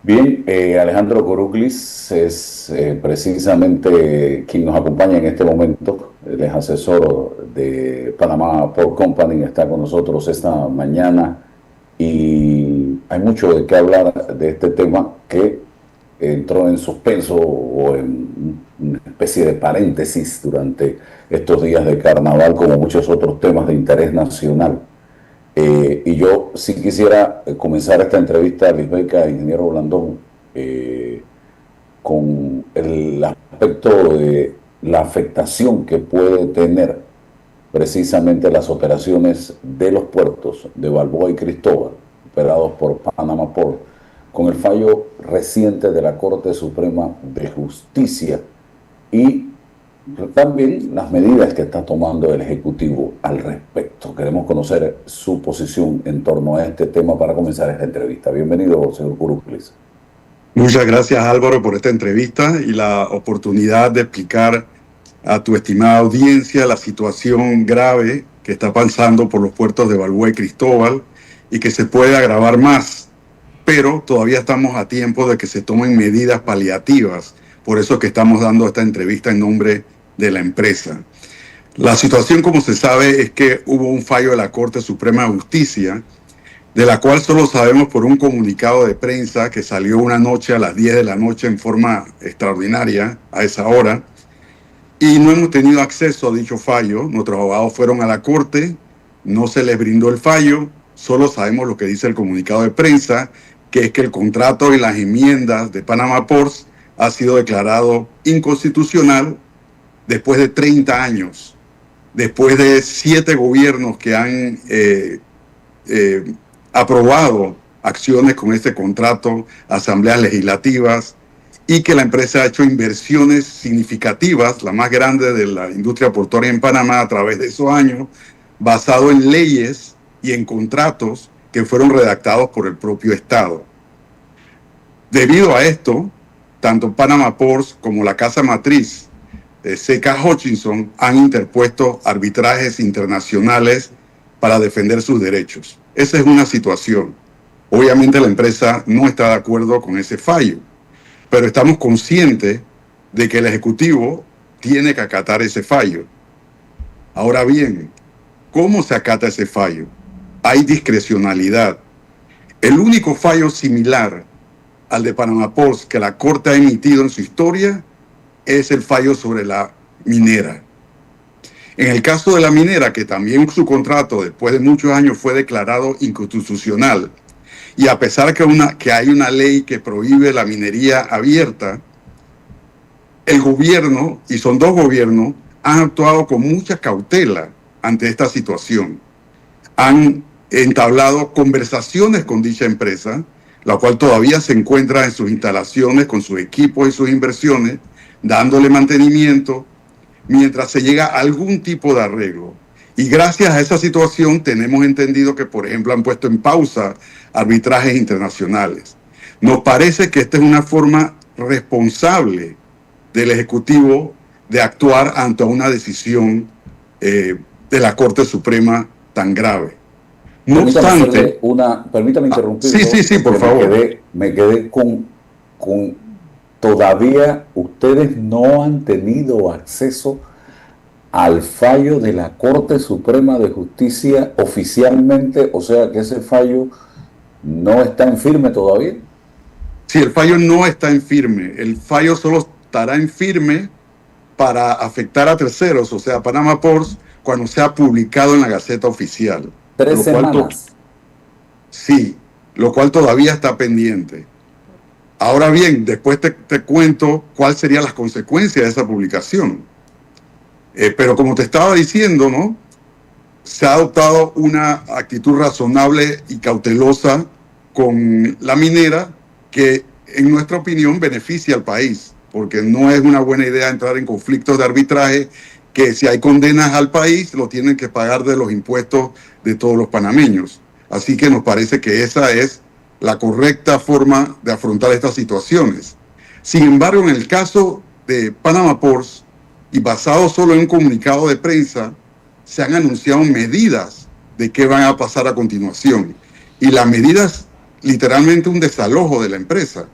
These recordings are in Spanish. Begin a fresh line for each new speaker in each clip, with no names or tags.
Bien, Alejandro Coruglis es precisamente quien nos acompaña en este momento. Él es asesor de Panama Port Company, está con nosotros esta mañana y hay mucho de qué hablar de este tema que entró en suspenso o en una especie de paréntesis durante estos días de carnaval, como muchos otros temas de interés nacional. Y yo sí quisiera comenzar esta entrevista, Lisbeca, ingeniero Blandón, con el aspecto de la afectación que puede tener precisamente las operaciones de los puertos de Balboa y Cristóbal, operados por Panama Port, con el fallo reciente de la Corte Suprema de Justicia y también las medidas que está tomando el Ejecutivo al respecto. Queremos conocer su posición en torno a este tema para comenzar esta entrevista. Bienvenido, señor Curuplis.
Muchas gracias, Álvaro, por esta entrevista y la oportunidad de explicar a tu estimada audiencia la situación grave que está pasando por los puertos de Balboa y Cristóbal y que se puede agravar más, pero todavía estamos a tiempo de que se tomen medidas paliativas. Por eso que estamos dando esta entrevista en nombre de la empresa. La situación, como se sabe, es que hubo un fallo de la Corte Suprema de Justicia, de la cual solo sabemos por un comunicado de prensa que salió una noche a las 10 de la noche en forma extraordinaria a esa hora, y no hemos tenido acceso a dicho fallo. Nuestros abogados fueron a la corte, no se les brindó el fallo, solo sabemos lo que dice el comunicado de prensa, que es que el contrato y las enmiendas de Panama Ports ha sido declarado inconstitucional después de 30 años, después de 7 gobiernos que han aprobado acciones con este contrato, asambleas legislativas, y que la empresa ha hecho inversiones significativas, la más grande de la industria portuaria en Panamá a través de esos años, basado en leyes y en contratos que fueron redactados por el propio Estado. Debido a esto, tanto Panama Ports como la casa matriz C.K. Hutchison han interpuesto arbitrajes internacionales para defender sus derechos. Esa es una situación. Obviamente la empresa no está de acuerdo con ese fallo, pero estamos conscientes de que el Ejecutivo tiene que acatar ese fallo. Ahora bien, ¿cómo se acata ese fallo? Hay discrecionalidad. El único fallo similar al de Panama Ports que la Corte ha emitido en su historia es el fallo sobre la minera. En el caso de la minera, que también su contrato después de muchos años fue declarado inconstitucional, y a pesar que hay una ley que prohíbe la minería abierta, el gobierno, y son 2 gobiernos, han actuado con mucha cautela ante esta situación. Han entablado conversaciones con dicha empresa, la cual todavía se encuentra en sus instalaciones, con sus equipos y sus inversiones, dándole mantenimiento, mientras se llega a algún tipo de arreglo. Y gracias a esa situación tenemos entendido que, por ejemplo, han puesto en pausa arbitrajes internacionales. Nos parece que esta es una forma responsable del Ejecutivo de actuar ante una decisión de la Corte Suprema tan grave. No obstante...
Permítame interrumpirlo,
sí, por
porque
favor.
Me quedé con todavía ustedes no han tenido acceso al fallo de la Corte Suprema de Justicia oficialmente, o sea que ese fallo no está en firme todavía.
Sí, el fallo no está en firme. El fallo solo estará en firme para afectar a terceros, o sea, Panama Ports, cuando sea publicado en la Gaceta Oficial.
3 semanas.
Sí, lo cual todavía está pendiente. Ahora bien, después te cuento cuáles serían las consecuencias de esa publicación. Pero como te estaba diciendo, ¿no? Se ha adoptado una actitud razonable y cautelosa con la minera que, en nuestra opinión, beneficia al país, porque no es una buena idea entrar en conflictos de arbitraje que, si hay condenas al país, lo tienen que pagar de los impuestos de todos los panameños. Así que nos parece que esa es la correcta forma de afrontar estas situaciones. Sin embargo, en el caso de Panama Ports, y basado solo en un comunicado de prensa, se han anunciado medidas de qué van a pasar a continuación. Y las medidas literalmente un desalojo de la empresa.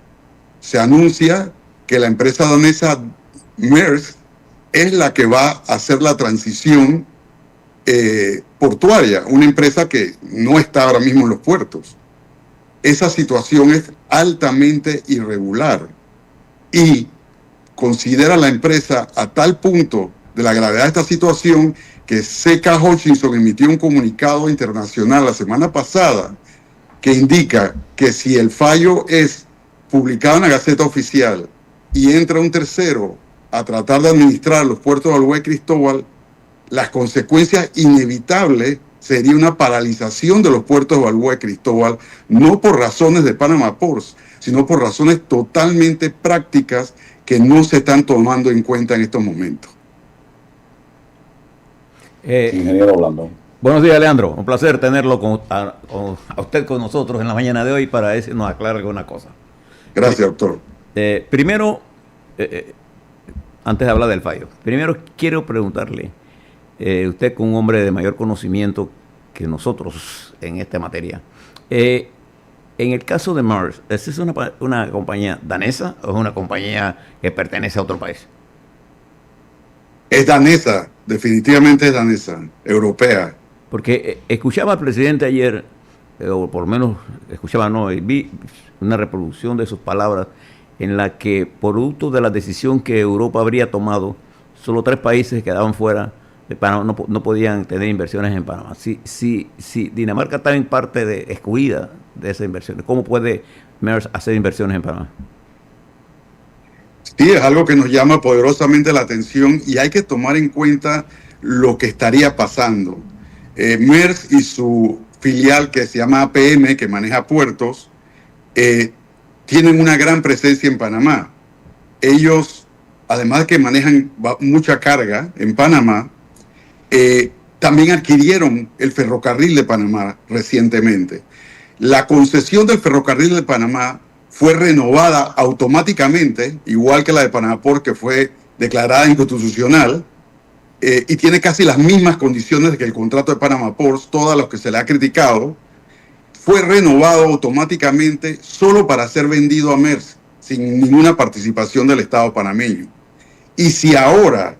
Se anuncia que la empresa danesa Maersk es la que va a hacer la transición portuaria, una empresa que no está ahora mismo en los puertos. Esa situación es altamente irregular y considera la empresa a tal punto de la gravedad de esta situación que CK Hutchison emitió un comunicado internacional la semana pasada que indica que si el fallo es publicado en la Gaceta Oficial y entra un tercero a tratar de administrar los puertos de Balboa y Cristóbal, las consecuencias inevitables sería una paralización de los puertos de Balboa y Cristóbal, no por razones de Panama Ports, sino por razones totalmente prácticas que no se están tomando en cuenta en estos momentos.
Ingeniero Blandón.
Buenos días, Leandro. Un placer tenerlo a usted con nosotros en la mañana de hoy para que nos aclare alguna cosa.
Gracias, doctor.
Primero, antes de hablar del fallo, primero quiero preguntarle, usted como un hombre de mayor conocimiento que nosotros en esta materia, en el caso de Maersk, ¿es una compañía danesa o es una compañía que pertenece a otro país?
Es danesa, definitivamente es danesa, europea.
Porque escuchaba al presidente ayer, o por lo menos escuchaba, no, y vi una reproducción de sus palabras en la que, producto de la decisión que Europa habría tomado, solo 3 países quedaban fuera de Panamá, no podían tener inversiones en Panamá. Si Dinamarca está en parte excluida de esas inversiones, ¿cómo puede Maersk hacer inversiones en Panamá?
Sí, es algo que nos llama poderosamente la atención y hay que tomar en cuenta lo que estaría pasando. Maersk y su filial que se llama APM, que maneja puertos, tienen una gran presencia en Panamá. Ellos, además de que manejan mucha carga en Panamá, también adquirieron el ferrocarril de Panamá recientemente. La concesión del ferrocarril de Panamá fue renovada automáticamente, igual que la de Panamá Port, que fue declarada inconstitucional, y tiene casi las mismas condiciones que el contrato de Panama Ports, todas las que se le ha criticado. Fue renovado automáticamente solo para ser vendido a Maersk, sin ninguna participación del Estado panameño. Y si ahora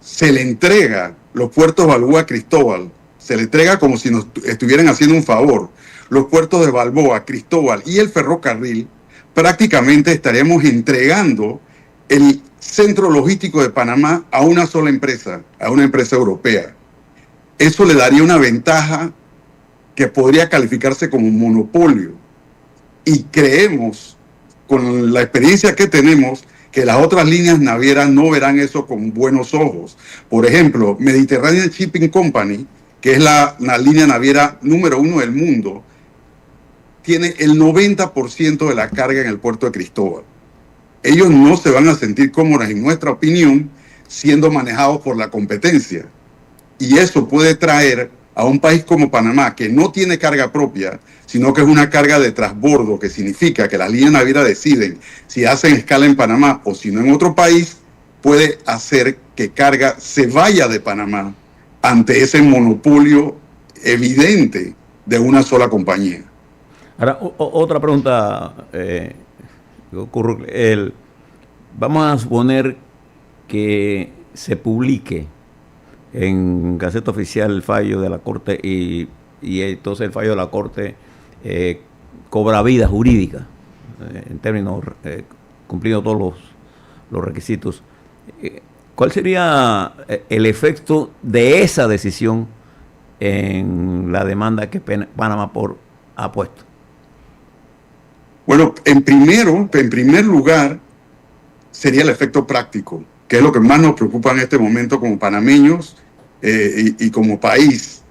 se le entrega los puertos Balboa Cristóbal, se le entrega como si nos estuvieran haciendo un favor, los puertos de Balboa, Cristóbal y el ferrocarril, prácticamente estaríamos entregando el centro logístico de Panamá a una sola empresa, a una empresa europea. Eso le daría una ventaja que podría calificarse como un monopolio. Y creemos, con la experiencia que tenemos, que las otras líneas navieras no verán eso con buenos ojos. Por ejemplo, Mediterranean Shipping Company, que es la línea naviera número 1 del mundo, tiene el 90% de la carga en el puerto de Cristóbal. Ellos no se van a sentir cómodos, en nuestra opinión, siendo manejados por la competencia. Y eso puede traer a un país como Panamá, que no tiene carga propia, sino que es una carga de transbordo, que significa que las líneas navieras deciden si hacen escala en Panamá o si no en otro país, puede hacer que carga se vaya de Panamá ante ese monopolio evidente de una sola compañía.
Ahora, otra pregunta vamos a suponer que se publique en Gaceta Oficial el fallo de la Corte y entonces el fallo de la Corte cobra vida jurídica en términos cumpliendo todos los requisitos. ¿Cuál sería el efecto de esa decisión en la demanda que Panama Port ha puesto?
Bueno, en primer lugar, sería el efecto práctico, que es lo que más nos preocupa en este momento como panameños y como país,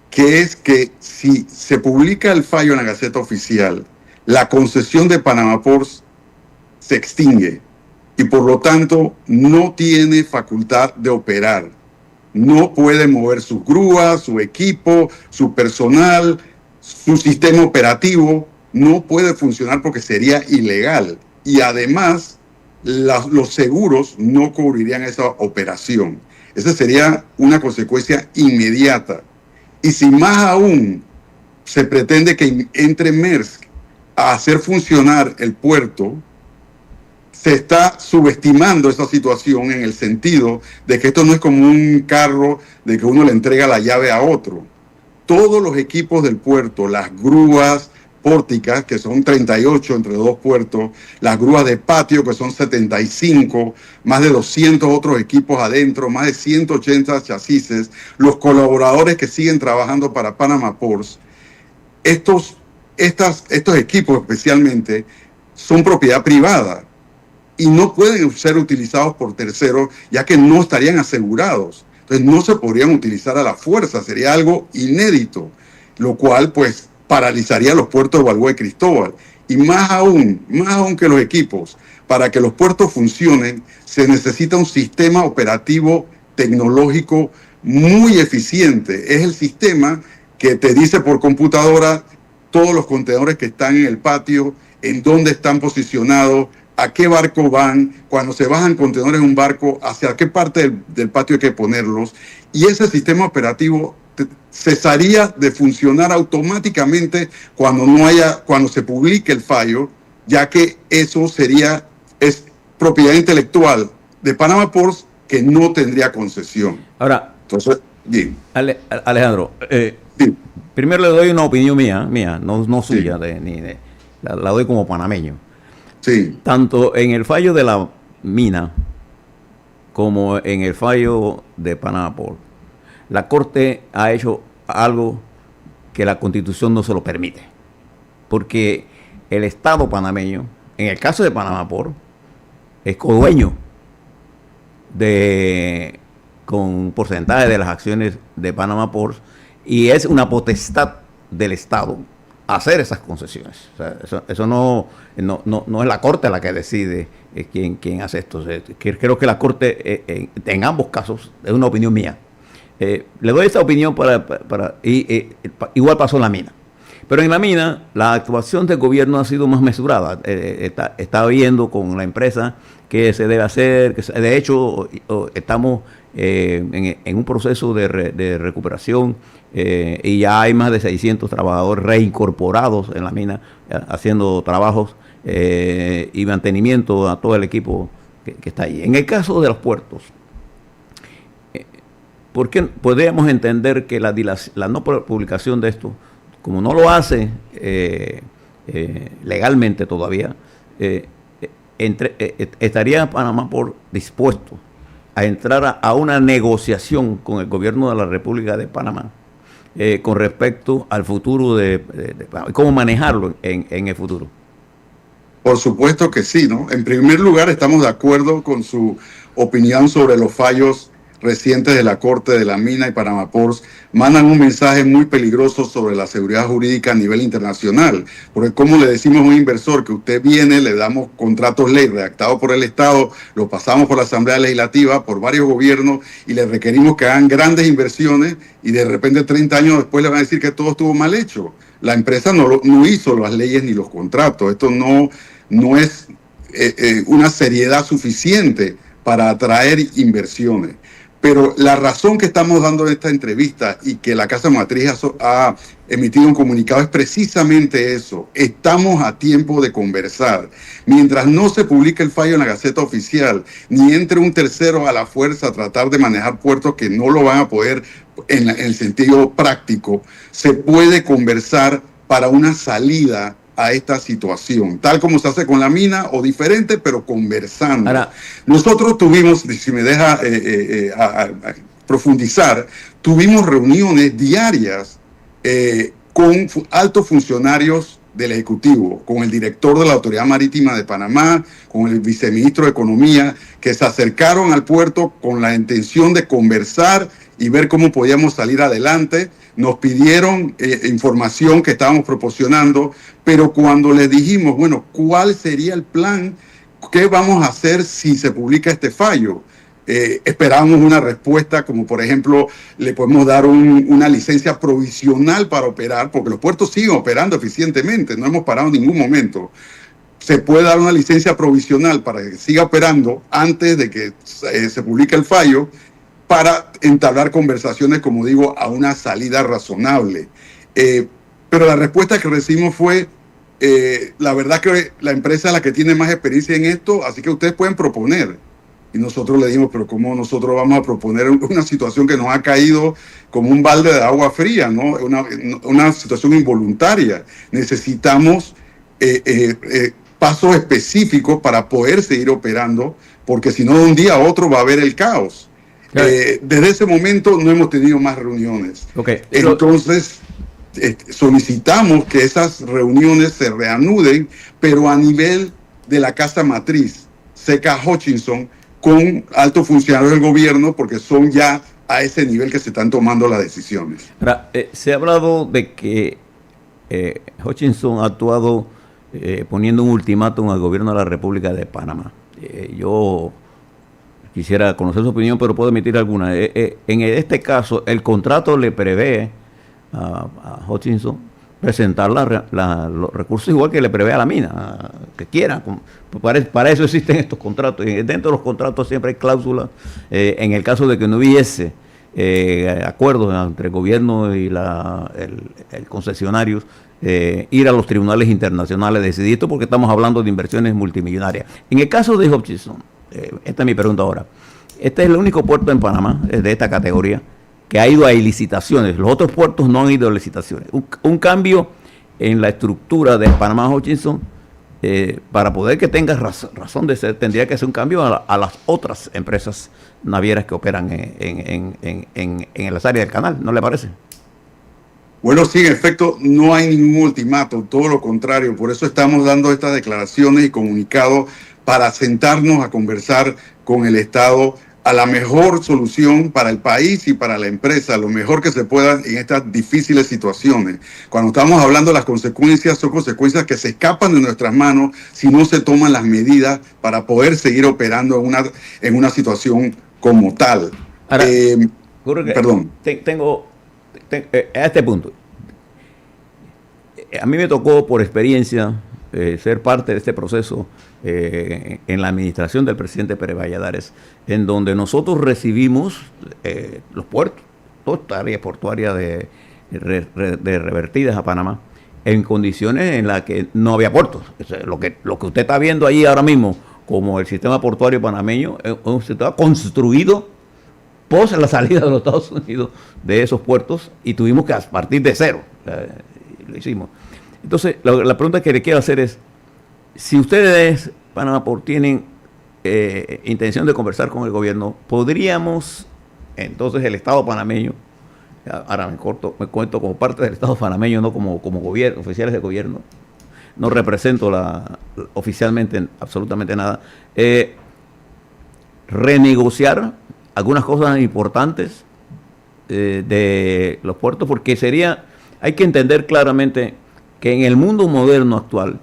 que es que si se publica el fallo en la Gaceta Oficial, la concesión de Panama Ports se extingue y por lo tanto no tiene facultad de operar. No puede mover sus grúas, su equipo, su personal, su sistema operativo. No puede funcionar porque sería ilegal. Y además, los seguros no cubrirían esa operación. Esa sería una consecuencia inmediata. Y si más aún se pretende que entre Maersk a hacer funcionar el puerto, se está subestimando esa situación en el sentido de que esto no es como un carro de que uno le entrega la llave a otro. Todos los equipos del puerto, las grúas pórticas, que son 38 entre los dos puertos, las grúas de patio, que son 75, más de 200 otros equipos adentro, más de 180 chasis, los colaboradores que siguen trabajando para Panama Ports, estos equipos especialmente son propiedad privada y no pueden ser utilizados por terceros, ya que no estarían asegurados. Entonces no se podrían utilizar a la fuerza, sería algo inédito, lo cual pues paralizaría los puertos de Balboa y Cristóbal. Y más aún que los equipos, para que los puertos funcionen, se necesita un sistema operativo tecnológico muy eficiente. Es el sistema que te dice por computadora todos los contenedores que están en el patio, en dónde están posicionados, a qué barco van, cuando se bajan contenedores en un barco, hacia qué parte del patio hay que ponerlos. Y ese sistema operativo cesaría de funcionar automáticamente cuando se publique el fallo, ya que eso es propiedad intelectual de Panama Ports que no tendría concesión.
Ahora,
entonces, bien.
Alejandro,
Bien.
primero le doy una opinión mía, no suya, la doy como panameño.
Sí.
Tanto en el fallo de la mina como en el fallo de Panama Ports, la Corte ha hecho algo que la Constitución no se lo permite. Porque el Estado panameño, en el caso de Panama Ports, es codueño con porcentaje de las acciones de Panama Ports y es una potestad del Estado hacer esas concesiones. O sea, eso no es la Corte la que decide quién hace esto. Creo que la Corte, en ambos casos, es una opinión mía. Le doy esta opinión igual pasó en la mina. Pero en la mina, la actuación del gobierno ha sido más mesurada. Está viendo con la empresa qué se debe hacer. De hecho, estamos en un proceso de recuperación y ya hay más de 600 trabajadores reincorporados en la mina haciendo trabajos y mantenimiento a todo el equipo que está ahí. En el caso de los puertos, ¿por qué podríamos entender que la no publicación de esto, como no lo hace legalmente todavía, estaría Panamá dispuesto a entrar a una negociación con el gobierno de la República de Panamá con respecto al futuro de Panamá, cómo manejarlo en el futuro?
Por supuesto que sí, ¿no? En primer lugar, estamos de acuerdo con su opinión sobre los fallos recientes de la Corte de la Mina y Panama Ports. Mandan un mensaje muy peligroso sobre la seguridad jurídica a nivel internacional, porque como le decimos a un inversor que usted viene, le damos contratos ley redactados por el Estado, lo pasamos por la Asamblea Legislativa, por varios gobiernos y le requerimos que hagan grandes inversiones y de repente 30 años después le van a decir que todo estuvo mal hecho. La empresa no hizo las leyes ni los contratos. Esto no es una seriedad suficiente para atraer inversiones. Pero la razón que estamos dando en esta entrevista y que la Casa Matriz ha emitido un comunicado es precisamente eso. Estamos a tiempo de conversar. Mientras no se publique el fallo en la Gaceta Oficial, ni entre un tercero a la fuerza a tratar de manejar puertos que no lo van a poder en el sentido práctico, se puede conversar para una salida a esta situación, tal como se hace con la mina o diferente, pero conversando. Ahora, nosotros tuvimos, si me deja profundizar, tuvimos reuniones diarias con altos funcionarios del Ejecutivo, con el director de la Autoridad Marítima de Panamá, con el viceministro de Economía, que se acercaron al puerto con la intención de conversar y ver cómo podíamos salir adelante. Nos pidieron información que estábamos proporcionando, pero cuando les dijimos, bueno, ¿cuál sería el plan? ¿Qué vamos a hacer si se publica este fallo? Esperábamos una respuesta como, por ejemplo, le podemos dar una licencia provisional para operar, porque los puertos siguen operando eficientemente, no hemos parado en ningún momento. Se puede dar una licencia provisional para que siga operando antes de que se publique el fallo, para entablar conversaciones, como digo, a una salida razonable. pero la respuesta que recibimos fue, la verdad que la empresa es la que tiene más experiencia en esto, así que ustedes pueden proponer. Y nosotros le dijimos, pero ¿cómo nosotros vamos a proponer una situación que nos ha caído como un balde de agua fría, ¿no? Una situación involuntaria. Necesitamos pasos específicos para poder seguir operando, porque si no, de un día a otro va a haber el caos.
Claro.
Desde ese momento no hemos tenido más reuniones.
Okay.
Entonces, solicitamos que esas reuniones se reanuden, pero a nivel de la casa matriz, C.K. Hutchison, con altos funcionarios del gobierno, porque son ya a ese nivel que se están tomando las decisiones.
Ahora, se ha hablado de que Hutchison ha actuado poniendo un ultimátum al gobierno de la República de Panamá. Yo quisiera conocer su opinión, pero puedo emitir alguna. En este caso, el contrato le prevé a Hutchison presentar los recursos igual que le prevé a la mina, que quieran. Para eso existen estos contratos. Y dentro de los contratos siempre hay cláusulas. En el caso de que no hubiese acuerdos entre el gobierno y el concesionario, ir a los tribunales internacionales a decidir esto, porque estamos hablando de inversiones multimillonarias. En el caso de Hutchison, esta es mi pregunta ahora. Este es el único puerto en Panamá de esta categoría que ha ido a licitaciones. Los otros puertos no han ido a licitaciones. Un cambio en la estructura de Panamá Hutchison, para poder que tenga razón de ser, tendría que ser un cambio a las otras empresas navieras que operan en las áreas del canal, ¿no le parece?
Bueno, sí, en efecto, no hay ningún ultimátum, todo lo contrario. Por eso estamos dando estas declaraciones y comunicados para sentarnos a conversar con el Estado a la mejor solución para el país y para la empresa, lo mejor que se pueda en estas difíciles situaciones. Cuando estamos hablando de las consecuencias, son consecuencias que se escapan de nuestras manos si no se toman las medidas para poder seguir operando en una situación como tal.
Ahora,
perdón.
A este punto, a mí me tocó por experiencia ser parte de este proceso en la administración del presidente Pérez Valladares, en donde nosotros recibimos los puertos, toda esta área portuaria de revertidas a Panamá, en condiciones en las que no había puertos. O sea, lo que usted está viendo ahí ahora mismo como el sistema portuario panameño es un sistema construido post la salida de los Estados Unidos de esos puertos, y tuvimos que partir de cero. Lo hicimos. Entonces, la pregunta que le quiero hacer es, si ustedes, Panamá Port, tienen intención de conversar con el gobierno, ¿podríamos entonces el Estado panameño, ahora me cuento como parte del Estado panameño, no como gobierno, oficiales de gobierno, no represento oficialmente absolutamente nada, renegociar algunas cosas importantes de los puertos? Porque hay que entender claramente que en el mundo moderno actual,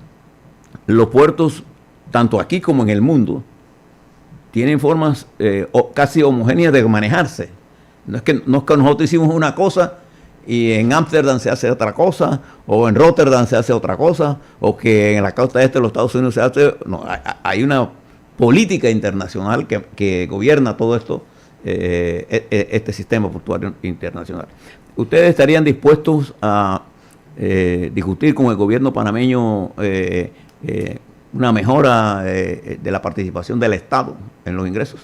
los puertos, tanto aquí como en el mundo, tienen formas casi homogéneas de manejarse. No es que nosotros hicimos una cosa y en Ámsterdam se hace otra cosa, o en Rotterdam se hace otra cosa, o que en la costa este de los Estados Unidos se hace. No, hay una política internacional que gobierna todo esto, este sistema portuario internacional. ¿Ustedes estarían dispuestos a discutir con el gobierno panameño una mejora de la participación del Estado en los ingresos?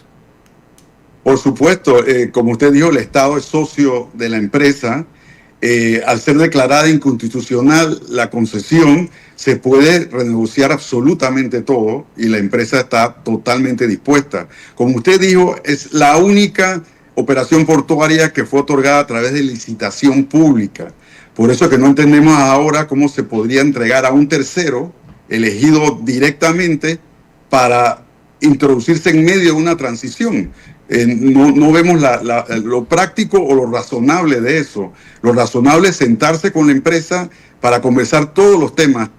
Por supuesto, como usted dijo, el Estado es socio de la empresa. Al ser declarada inconstitucional la concesión, se puede renegociar absolutamente todo y la empresa está totalmente dispuesta. Como usted dijo, es la única operación portuaria que fue otorgada a través de licitación pública. Por eso que no entendemos ahora cómo se podría entregar a un tercero elegido directamente para introducirse en medio de una transición. No vemos lo práctico o lo razonable de eso. Lo razonable es sentarse con la empresa para conversar todos los temas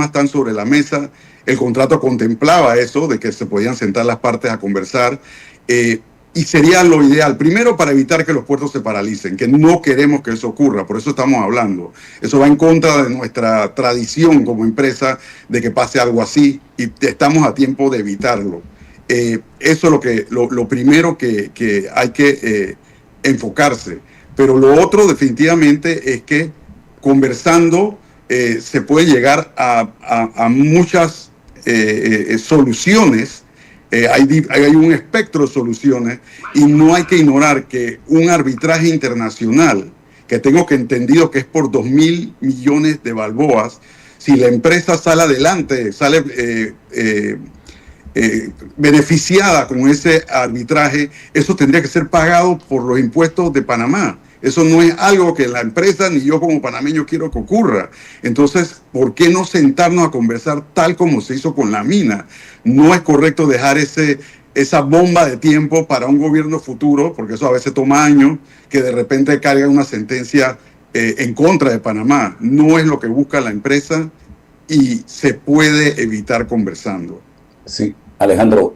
están sobre la mesa. El contrato contemplaba eso, de que se podían sentar las partes a conversar, y sería lo ideal, primero para evitar que los puertos se paralicen, que no queremos que eso ocurra, por eso estamos hablando. Eso va en contra de nuestra tradición como empresa de que pase algo así, y estamos a tiempo de evitarlo. Eso es lo primero que hay que enfocarse. Pero lo otro definitivamente es que conversando se puede llegar a muchas soluciones. Hay un espectro de soluciones y no hay que ignorar que un arbitraje internacional, que tengo que entendido que es por 2.000 millones de balboas, si la empresa sale adelante, sale beneficiada con ese arbitraje, eso tendría que ser pagado por los impuestos de Panamá. Eso no es algo que la empresa ni yo como panameño quiero que ocurra. Entonces, ¿por qué no sentarnos a conversar tal como se hizo con la mina? No es correcto dejar esa bomba de tiempo para un gobierno futuro, porque eso a veces toma años, que de repente caiga una sentencia en contra de Panamá. No es lo que busca la empresa y se puede evitar conversando.
Sí, Alejandro,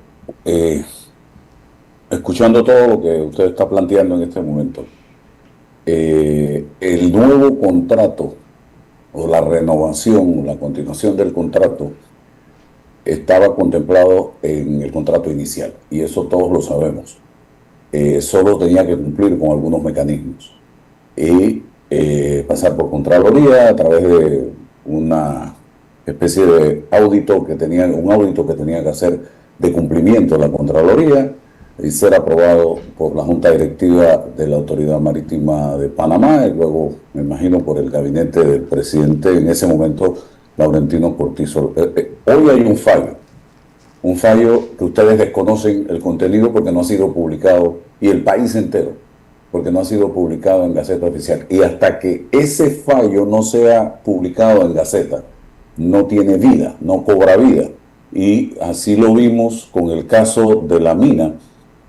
escuchando todo lo que usted está planteando en este momento, el nuevo contrato o la renovación, la continuación del contrato estaba contemplado en el contrato inicial y eso todos lo sabemos. Solo tenía que cumplir con algunos mecanismos y pasar por Contraloría a través de una especie de audito que tenía que hacer de cumplimiento de la Contraloría y ser aprobado por la Junta Directiva de la Autoridad Marítima de Panamá y luego, me imagino, por el gabinete del presidente en ese momento, Laurentino Cortizo. Hoy hay un fallo que ustedes desconocen el contenido porque no ha sido publicado, y el país entero, porque no ha sido publicado en Gaceta Oficial. Y hasta que ese fallo no sea publicado en Gaceta, no tiene vida, no cobra vida. Y así lo vimos con el caso de la mina,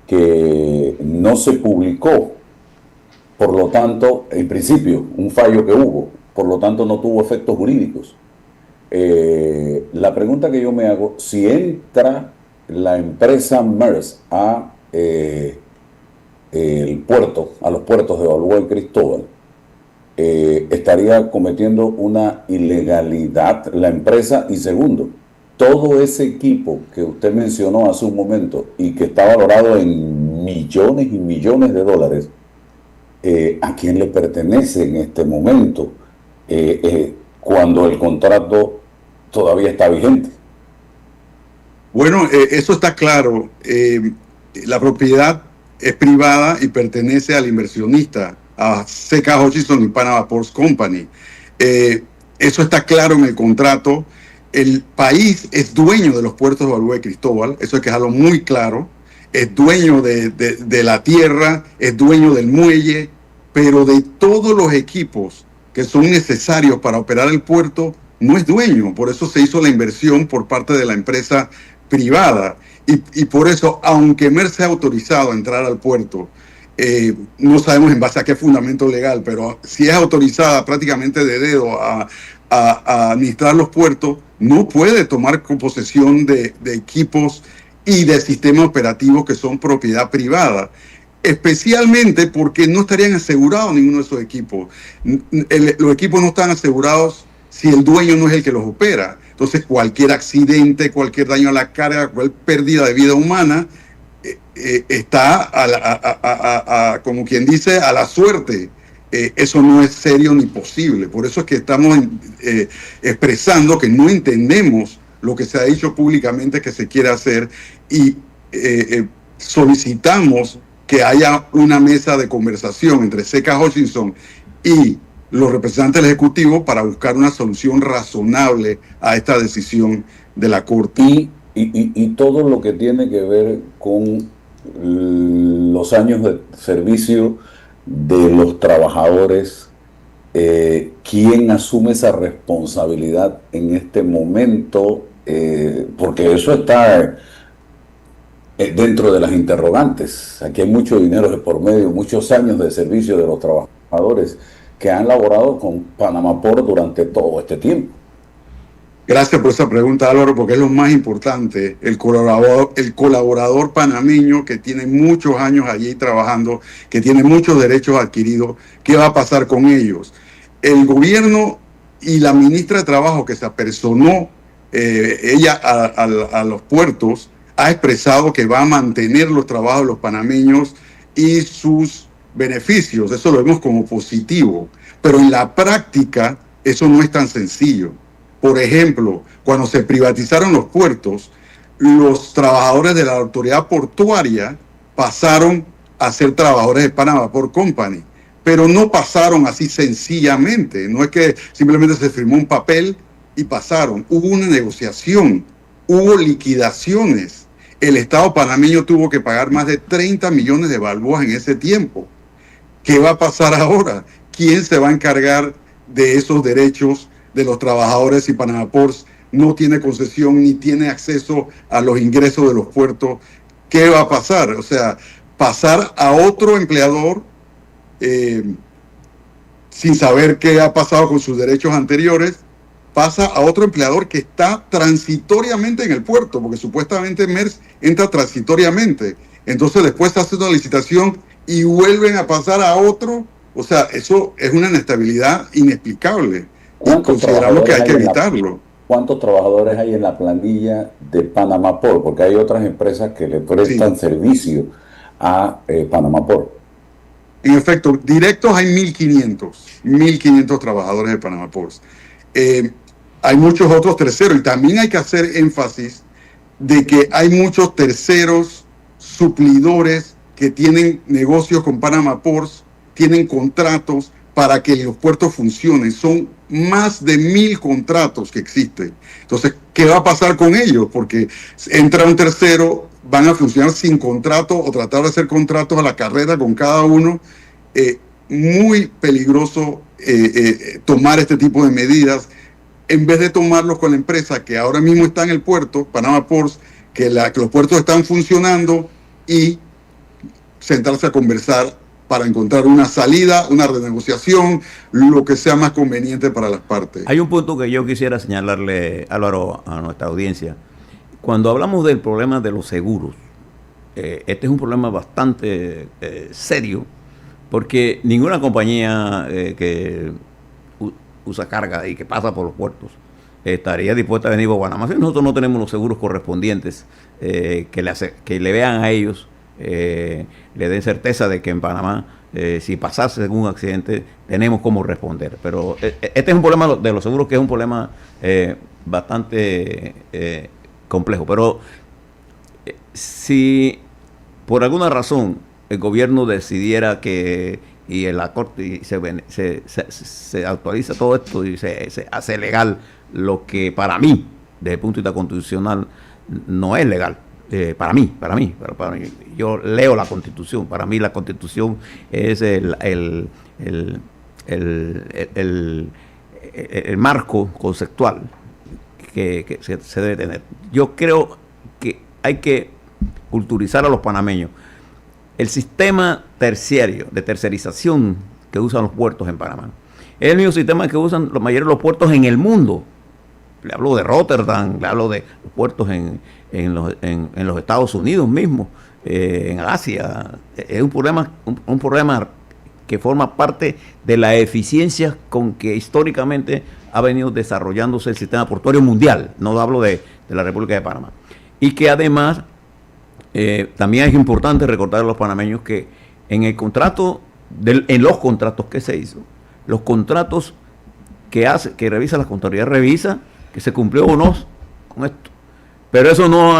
que no se publicó, por lo tanto, en principio, un fallo que hubo, por lo tanto no tuvo efectos jurídicos. La pregunta que yo me hago, si entra la empresa Maersk a los puertos de Balboa y Cristóbal, estaría cometiendo una ilegalidad la empresa. Y segundo, todo ese equipo que usted mencionó hace un momento y que está valorado en millones y millones de dólares, ¿a quién le pertenece en este momento cuando el contrato todavía está vigente?
Bueno, eso está claro. La propiedad es privada y pertenece al inversionista, a C.K. Hutchison y Panama Ports Company. Eso está claro en el contrato. El país es dueño de los puertos de Balboa y Cristóbal, eso hay que dejarlo muy claro. Es dueño de la tierra, es dueño del muelle, pero de todos los equipos que son necesarios para operar el puerto, no es dueño. Por eso se hizo la inversión por parte de la empresa privada. Y por eso, aunque Maersk sea autorizado a entrar al puerto, no sabemos en base a qué fundamento legal, pero si es autorizada prácticamente de dedo a administrar los puertos, no puede tomar posesión de equipos y de sistemas operativos que son propiedad privada, especialmente porque no estarían asegurados ninguno de esos equipos. Los equipos no están asegurados si el dueño no es el que los opera. Entonces, cualquier accidente, cualquier daño a la carga, cualquier pérdida de vida humana, está, como quien dice, a la suerte. Eso no es serio ni posible. Por eso es que estamos expresando que no entendemos lo que se ha dicho públicamente que se quiere hacer y solicitamos que haya una mesa de conversación entre C.K. Hutchison y los representantes del Ejecutivo para buscar una solución razonable a esta decisión de la Corte.
Y todo lo que tiene que ver con los años de servicio de los trabajadores, ¿quién asume esa responsabilidad en este momento? Porque eso está dentro de las interrogantes. Aquí hay mucho dinero de por medio, muchos años de servicio de los trabajadores que han laborado con Panama Port durante todo este tiempo.
Gracias por esa pregunta, Álvaro, porque es lo más importante. El colaborador panameño que tiene muchos años allí trabajando, que tiene muchos derechos adquiridos, ¿qué va a pasar con ellos? El gobierno y la ministra de Trabajo que se apersonó ella a los puertos ha expresado que va a mantener los trabajos de los panameños y sus beneficios, eso lo vemos como positivo, pero en la práctica eso no es tan sencillo. Por ejemplo, cuando se privatizaron los puertos, los trabajadores de la autoridad portuaria pasaron a ser trabajadores de Panama Port Company, pero no pasaron así sencillamente, no es que simplemente se firmó un papel y pasaron, hubo una negociación, hubo liquidaciones. El Estado panameño tuvo que pagar más de 30 millones de balboas en ese tiempo. ¿Qué va a pasar ahora? ¿Quién se va a encargar de esos derechos de los trabajadores si Panama Ports no tiene concesión ni tiene acceso a los ingresos de los puertos? ¿Qué va a pasar? O sea, pasar a otro empleador sin saber qué ha pasado con sus derechos anteriores, pasa a otro empleador que está transitoriamente en el puerto, porque supuestamente MERS entra transitoriamente. Entonces después se hace una licitación y vuelven a pasar a otro. O sea, eso es una inestabilidad inexplicable y consideramos que hay que evitarlo.
¿Cuántos trabajadores hay en la planilla de Panama Port? Porque hay otras empresas que le prestan servicio a Panama Port.
En efecto, directos hay 1.500 trabajadores de Panama Ports. Hay muchos otros terceros y también hay que hacer énfasis de que hay muchos terceros suplidores que tienen negocios con Panama Ports, tienen contratos para que los puertos funcionen. Son más de 1.000 contratos que existen. Entonces, ¿qué va a pasar con ellos? Porque entra un tercero, van a funcionar sin contrato o tratar de hacer contratos a la carrera con cada uno. Muy peligroso tomar este tipo de medidas en vez de tomarlos con la empresa que ahora mismo está en el puerto, Panama Ports, que los puertos están funcionando, y sentarse a conversar para encontrar una salida, una renegociación, lo que sea más conveniente para las partes.
Hay un punto que yo quisiera señalarle, Álvaro, a nuestra audiencia. Cuando hablamos del problema de los seguros, este es un problema bastante serio, porque ninguna compañía que usa carga y que pasa por los puertos estaría dispuesta a venir a Panamá si nosotros no tenemos los seguros correspondientes que le vean a ellos, le den certeza de que en Panamá, si pasase algún accidente, tenemos cómo responder. Pero este es un problema de los seguros que es un problema bastante complejo. Pero si por alguna razón el gobierno decidiera que y en la corte se actualiza todo esto y se hace legal lo que para mí, desde el punto de vista constitucional, no es legal. Para mí, yo leo la Constitución. Para mí la Constitución es el marco conceptual que se debe tener. Yo creo que hay que culturizar a los panameños. El sistema terciario de tercerización que usan los puertos en Panamá es el mismo sistema que usan los mayores los puertos en el mundo. Le hablo de Rotterdam, le hablo de los puertos en los Estados Unidos mismos, en Asia. Es un problema que forma parte de la eficiencia con que históricamente ha venido desarrollándose el sistema portuario mundial. No hablo de la República de Panamá. Y que además también es importante recordar a los panameños que en el contrato, en los contratos que se hizo, los contratos que revisa la contabilidad, revisa que se cumplió o no con esto. Pero eso no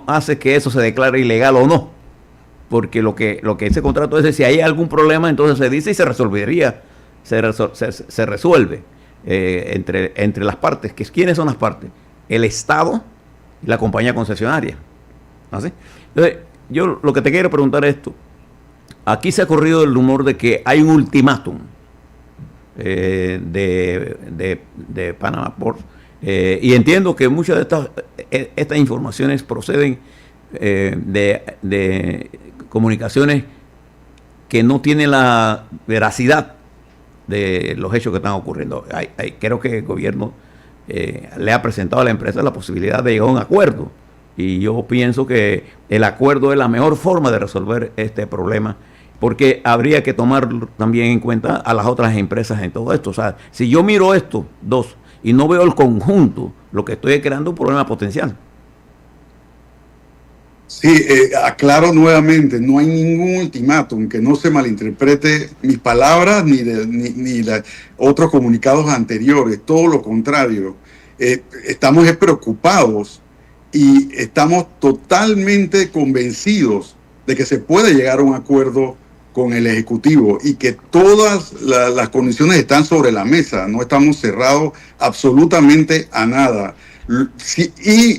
hace que eso se declare ilegal o no. Porque lo que ese contrato dice, si hay algún problema, entonces se dice y se resolvería, se resuelve entre las partes. ¿Quiénes son las partes? El Estado y la compañía concesionaria. ¿Así? Entonces, yo lo que te quiero preguntar es esto. Aquí se ha corrido el rumor de que hay un ultimátum de Panama Port, y entiendo que muchas de estas informaciones proceden de comunicaciones que no tienen la veracidad de los hechos que están ocurriendo. Creo que el gobierno le ha presentado a la empresa la posibilidad de llegar a un acuerdo, y yo pienso que el acuerdo es la mejor forma de resolver este problema, porque habría que tomar también en cuenta a las otras empresas en todo esto. O sea, si yo miro esto, y no veo el conjunto, lo que estoy es creando un problema potencial.
Sí, aclaro nuevamente, no hay ningún ultimátum, que no se malinterprete mis palabras ni otros comunicados anteriores, todo lo contrario. Estamos preocupados y estamos totalmente convencidos de que se puede llegar a un acuerdo con el Ejecutivo y que todas las condiciones están sobre la mesa, no estamos cerrados absolutamente a nada. Sí, y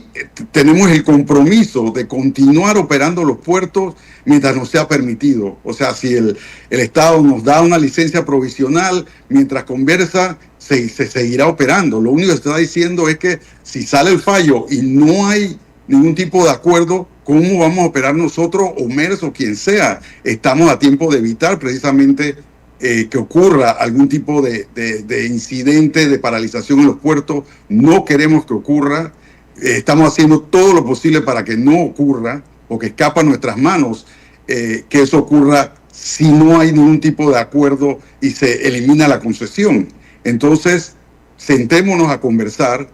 tenemos el compromiso de continuar operando los puertos mientras nos sea permitido. O sea, si el Estado nos da una licencia provisional, mientras conversa, se seguirá operando. Lo único que se está diciendo es que si sale el fallo y no hay ningún tipo de acuerdo, ¿cómo vamos a operar nosotros o MERS o quien sea? Estamos a tiempo de evitar precisamente que ocurra algún tipo de incidente, de paralización en los puertos. No queremos que ocurra. Estamos haciendo todo lo posible para que no ocurra, porque escapa a nuestras manos que eso ocurra si no hay ningún tipo de acuerdo y se elimina la concesión. Entonces, sentémonos a conversar.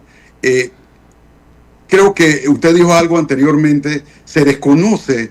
Creo que usted dijo algo anteriormente, se desconoce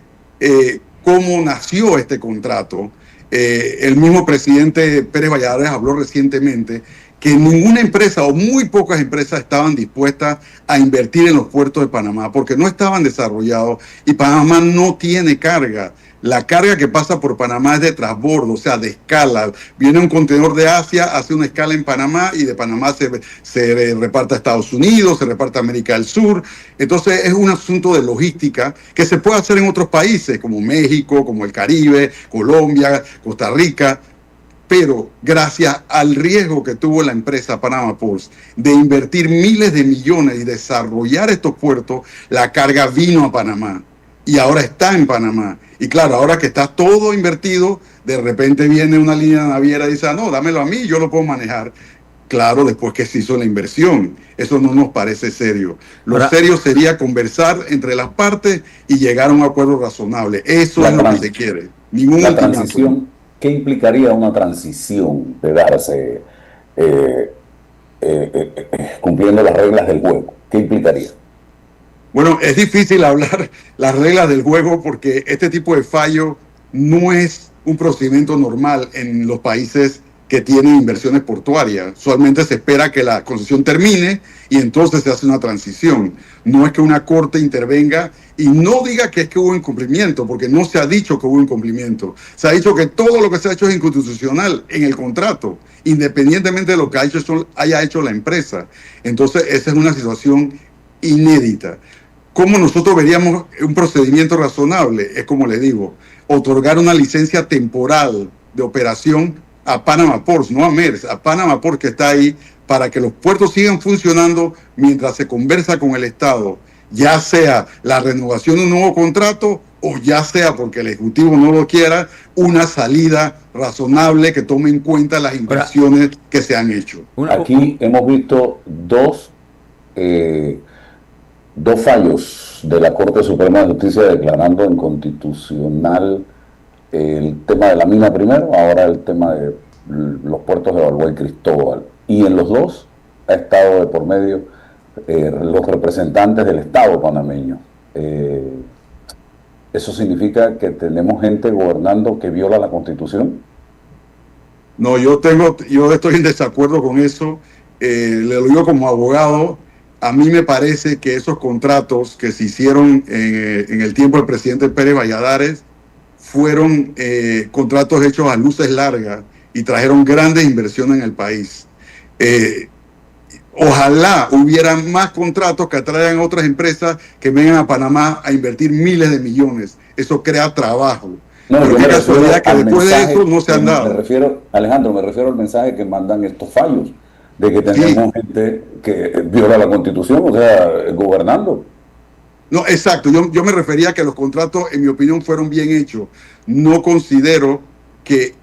cómo nació este contrato. El mismo presidente Pérez Valladares habló recientemente que ninguna empresa o muy pocas empresas estaban dispuestas a invertir en los puertos de Panamá porque no estaban desarrollados y Panamá no tiene carga. La carga que pasa por Panamá es de transbordo, o sea, de escala. Viene un contenedor de Asia, hace una escala en Panamá y de Panamá se reparte a Estados Unidos, se reparte a América del Sur. Entonces es un asunto de logística que se puede hacer en otros países como México, como el Caribe, Colombia, Costa Rica. Pero gracias al riesgo que tuvo la empresa Panama Ports de invertir miles de millones y desarrollar estos puertos, la carga vino a Panamá y ahora está en Panamá. Y claro, ahora que está todo invertido, de repente viene una línea naviera y dice, no, dámelo a mí, yo lo puedo manejar. Claro, después que se hizo la inversión. Eso no nos parece serio. Lo serio sería conversar entre las partes y llegar a un acuerdo razonable. Eso es lo que se quiere.
La transición, ¿qué implicaría una transición de darse cumpliendo las reglas del juego? ¿Qué implicaría?
Bueno, es difícil hablar las reglas del juego porque este tipo de fallo no es un procedimiento normal en los países que tienen inversiones portuarias. Usualmente se espera que la concesión termine y entonces se hace una transición. No es que una corte intervenga y no diga que es que hubo incumplimiento, porque no se ha dicho que hubo incumplimiento. Se ha dicho que todo lo que se ha hecho es inconstitucional en el contrato, independientemente de lo que haya hecho la empresa. Entonces, esa es una situación inédita. ¿Cómo nosotros veríamos un procedimiento razonable? Es como le digo, otorgar una licencia temporal de operación a Panama Ports, no a MERS, a Panama Ports que está ahí para que los puertos sigan funcionando mientras se conversa con el Estado, ya sea la renovación de un nuevo contrato o ya sea porque el Ejecutivo no lo quiera, una salida razonable que tome en cuenta las inversiones que se han hecho.
Aquí hemos visto dos fallos de la Corte Suprema de Justicia declarando inconstitucional el tema de la mina primero, ahora el tema de los puertos de Balboa y Cristóbal. Y en los dos ha estado de por medio los representantes del Estado panameño. ¿Eso significa que tenemos gente gobernando que viola la Constitución?
No, yo estoy en desacuerdo con eso. Le lo digo como abogado. A mí me parece que esos contratos que se hicieron en el tiempo del presidente Pérez Valladares fueron contratos hechos a luces largas y trajeron grandes inversiones en el país. Ojalá hubieran más contratos que atraigan a otras empresas que vengan a Panamá a invertir miles de millones. Eso crea trabajo.
No,
pero qué casualidad que después de eso no se han dado.
Alejandro, me refiero al mensaje que mandan estos fallos, de que tenemos gente que viola la Constitución, o sea, gobernando.
No, exacto. Yo me refería a que los contratos, en mi opinión, fueron bien hechos. No considero que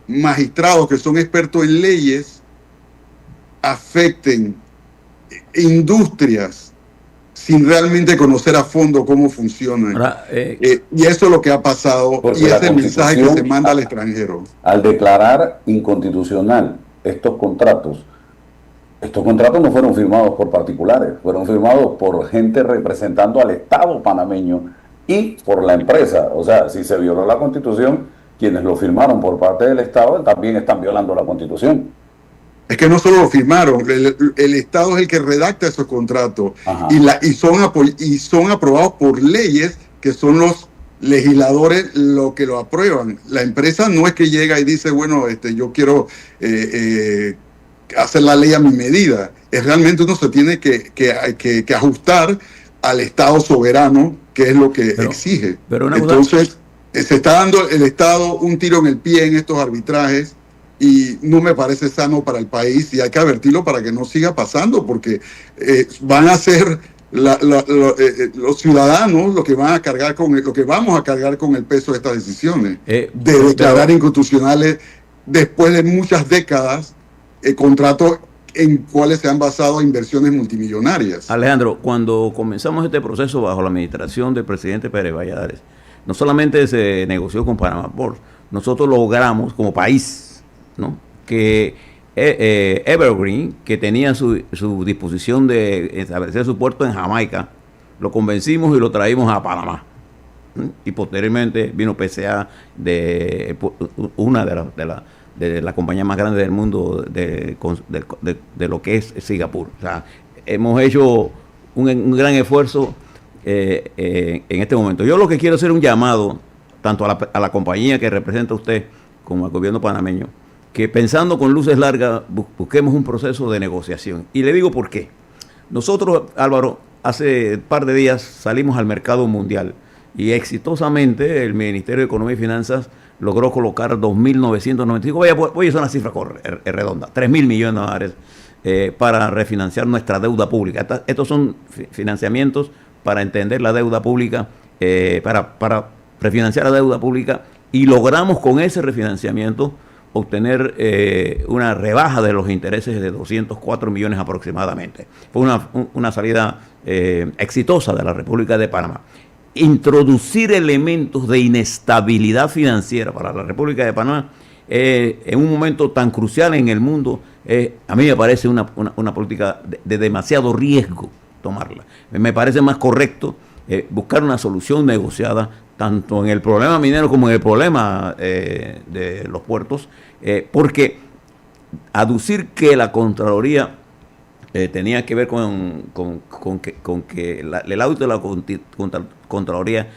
magistrados que son expertos en leyes afecten industrias sin realmente conocer a fondo cómo funcionan. Y eso es lo que ha pasado y es el mensaje que se manda al extranjero.
Al declarar inconstitucional estos contratos no fueron firmados por particulares, fueron firmados por gente representando al Estado panameño y por la empresa. O sea, si se violó la Constitución, quienes lo firmaron por parte del Estado también están violando la Constitución.
Es que no solo lo firmaron, el Estado es el que redacta esos contratos y son aprobados por leyes que son los legisladores los que lo aprueban. La empresa no es que llega y dice, bueno, yo quiero hacer la ley a mi medida. Es realmente uno se tiene que ajustar al Estado soberano, que es lo que exige. Entonces, se está dando el Estado un tiro en el pie en estos arbitrajes y no me parece sano para el país y hay que advertirlo para que no siga pasando, porque van a ser los ciudadanos los que van a cargar lo que vamos a cargar con el peso de estas decisiones de declarar inconstitucionales después de muchas décadas contratos en cuales se han basado inversiones multimillonarias.
Alejandro, cuando comenzamos este proceso bajo la administración del presidente Pérez Valladares, no solamente se negoció con Panama Ports, nosotros logramos como país, ¿no?, que Evergreen, que tenía su disposición de establecer su puerto en Jamaica, lo convencimos y lo traímos a Panamá. Y posteriormente vino PCA, una de las compañías más grandes del mundo de lo que es Singapur. O sea, hemos hecho un gran esfuerzo en este momento. Yo lo que quiero hacer un llamado tanto a la compañía que representa usted como al gobierno panameño, que pensando con luces largas busquemos un proceso de negociación. Y le digo por qué. Nosotros, Álvaro, hace un par de días salimos al mercado mundial y exitosamente el Ministerio de Economía y Finanzas logró colocar 2.995, voy a usar una cifra redonda, 3.000 millones de dólares para refinanciar nuestra deuda pública. Estos son financiamientos para entender la deuda pública, para refinanciar la deuda pública, y logramos con ese refinanciamiento obtener una rebaja de los intereses de 204 millones aproximadamente. Fue una salida exitosa de la República de Panamá. Introducir elementos de inestabilidad financiera para la República de Panamá en un momento tan crucial en el mundo, a mí me parece una política de demasiado riesgo tomarla. Me parece más correcto buscar una solución negociada tanto en el problema minero como en el problema de los puertos, porque aducir que la Contraloría tenía que ver con que el audito de la Contraloría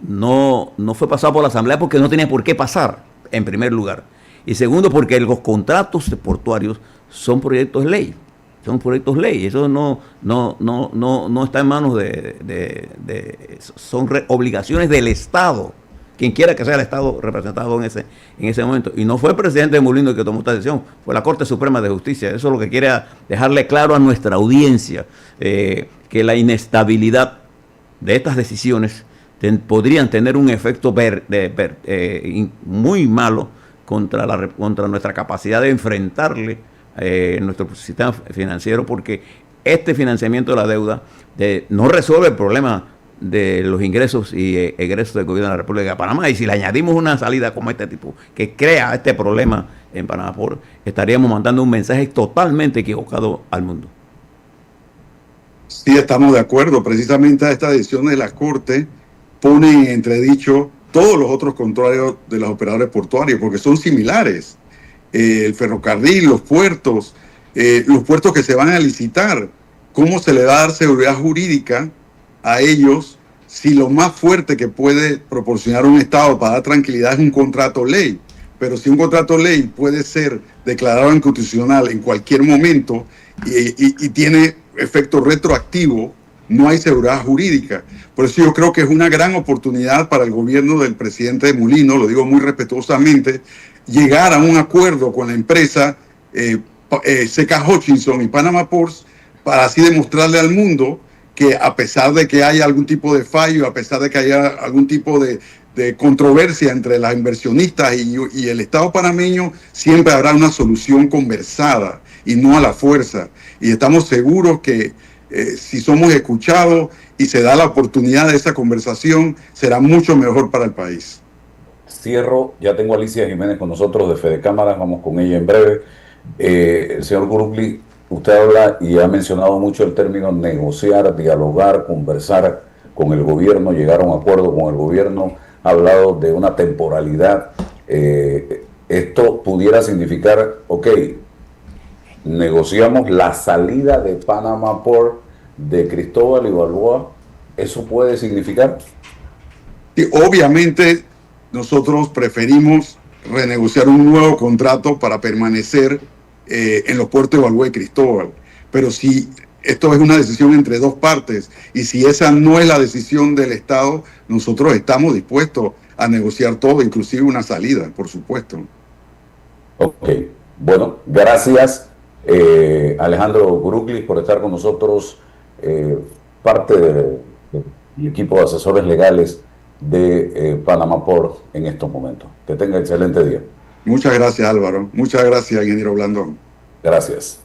no fue pasado por la Asamblea porque no tenía por qué pasar, en primer lugar. Y segundo, porque los contratos portuarios son proyectos de ley. Son proyectos de ley. Eso no está en manos son obligaciones del Estado. Quien quiera que sea el Estado representado en ese momento. Y no fue el presidente Mulino el que tomó esta decisión, fue la Corte Suprema de Justicia. Eso es lo que quiere dejarle claro a nuestra audiencia, que la inestabilidad de estas decisiones podrían tener un efecto muy malo contra nuestra capacidad de enfrentarle nuestro sistema financiero, porque este financiamiento de la deuda no resuelve el problema de los ingresos y egresos del gobierno de la República de Panamá. Y si le añadimos una salida como este tipo, que crea este problema en Panamá, estaríamos mandando un mensaje totalmente equivocado al mundo.
Sí, estamos de acuerdo. Precisamente esta decisión de la Corte pone en entredicho todos los otros controles de los operadores portuarios, porque son similares. El ferrocarril, los puertos que se van a licitar, ¿cómo se le va a dar seguridad jurídica a ellos si lo más fuerte que puede proporcionar un Estado para dar tranquilidad es un contrato ley? Pero si un contrato ley puede ser declarado inconstitucional en cualquier momento y tiene efecto retroactivo, no hay seguridad jurídica. Por eso yo creo que es una gran oportunidad para el gobierno del presidente Mulino, lo digo muy respetuosamente, llegar a un acuerdo con la empresa C.K. Hutchison y Panama Ports para así demostrarle al mundo que a pesar de que haya algún tipo de fallo, a pesar de que haya algún tipo de controversia entre las inversionistas y el Estado panameño, siempre habrá una solución conversada y no a la fuerza. Y estamos seguros que si somos escuchados y se da la oportunidad de esa conversación, será mucho mejor para el país.
Cierro, ya tengo a Alicia Jiménez con nosotros de Fede Cámaras, vamos con ella en breve. Señor Gurugli, usted habla y ha mencionado mucho el término negociar, dialogar, conversar con el gobierno, llegaron a acuerdo con el gobierno, ha hablado de una temporalidad. Esto pudiera significar, ok, negociamos la salida de Panama Port de Cristóbal y Balboa. ¿Eso puede significar?
Sí, obviamente nosotros preferimos renegociar un nuevo contrato para permanecer en los puertos de Balboa y Cristóbal. Pero si esto es una decisión entre dos partes y si esa no es la decisión del Estado, nosotros estamos dispuestos a negociar todo, inclusive una salida, por supuesto.
Ok, bueno, gracias Alejandro Guruglis por estar con nosotros, parte del equipo de asesores legales de Panama Port en estos momentos. Que tenga excelente día.
Muchas gracias, Álvaro. Muchas gracias, ingeniero Blandón.
Gracias.